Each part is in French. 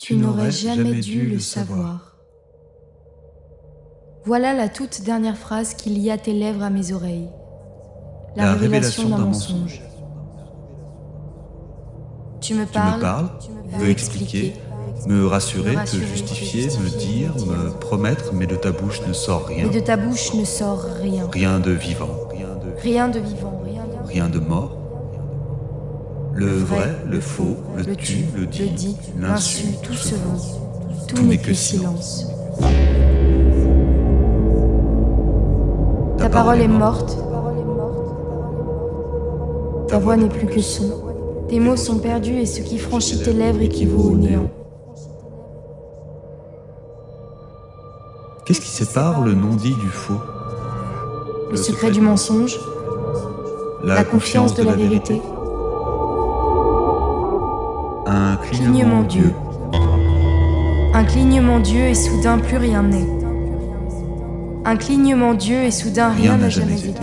Tu n'aurais jamais dû le savoir. Voilà la toute dernière phrase qui lia tes lèvres à mes oreilles. La révélation d'un mensonge. Tu me parles, veux expliquer, me rassurer, te justifier, me dire, me promettre, mais de ta bouche ne sort rien. Mais de ta bouche ne sort rien. Rien de vivant. Rien de vivant. Rien de mort. Le vrai, le faux, le tu, le dit, l'insu, tout se vaut. Tout n'est que silence. Ta parole est morte. Ta voix n'est plus que son. Tes mots sont perdus et ce qui franchit tes lèvres équivaut au néant. Qu'est-ce qui sépare le non-dit du faux? Le secret du mensonge, la confiance de la vérité. Un clignement d'yeux. Un clignement d'yeux et soudain plus rien n'est. Un clignement d'yeux et soudain rien n'a jamais été.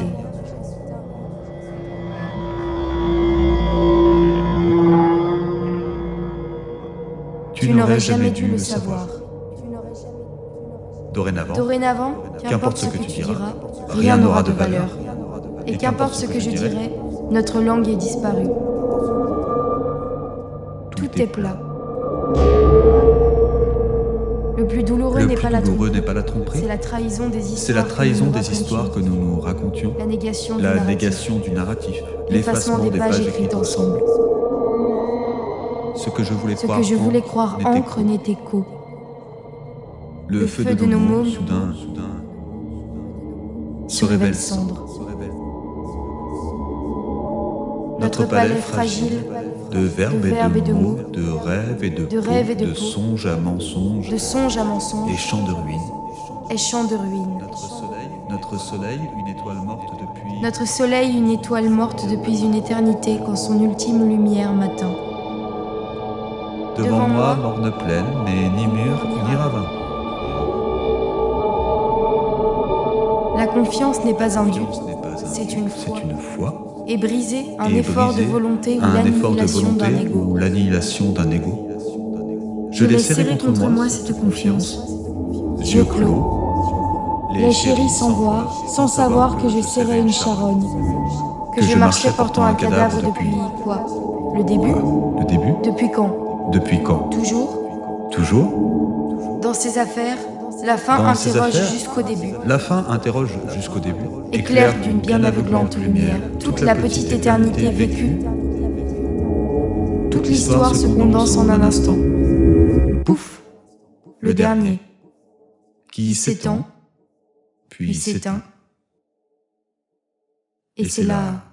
Tu n'aurais jamais dû le savoir. Dorénavant, qu'importe ce que tu diras, rien n'aura de valeur. Et qu'importe ce que je dirai, notre langue est disparue. Tout est plat. Le plus douloureux n'est pas la tromperie, c'est la trahison des histoires que nous nous racontions, la négation du narratif, l'effacement des pages écrites ensemble. Ce que je voulais croire encre n'était qu'eau. Le feu de nos mots, soudain, se révèle cendre. Notre palais fragile, de verbes et de mots, de rêves et de songe à mensonge, et chants de ruines. Notre soleil, une étoile morte depuis... Notre soleil, une étoile morte depuis une éternité, quand son ultime lumière m'atteint. Devant moi, morne plaine, mais ni mur, ni ravin. La confiance n'est pas un but, c'est une foi. Et briser un effort de volonté ou l'annihilation d'un ego. Je l'ai serré contre moi cette confiance. Yeux clos, les chéris sans voir, sans savoir que je serrais une charogne. Que je marchais portant un cadavre depuis quoi? Le début? Depuis quand? Toujours? Dans ces affaires, la fin interroge jusqu'au début. Éclaire d'une bien aveuglante lumière toute la petite éternité vécue. Toute l'histoire se condense en un instant. Pouf! Le dernier. Qui s'étend, puis s'éteint. Et c'est là...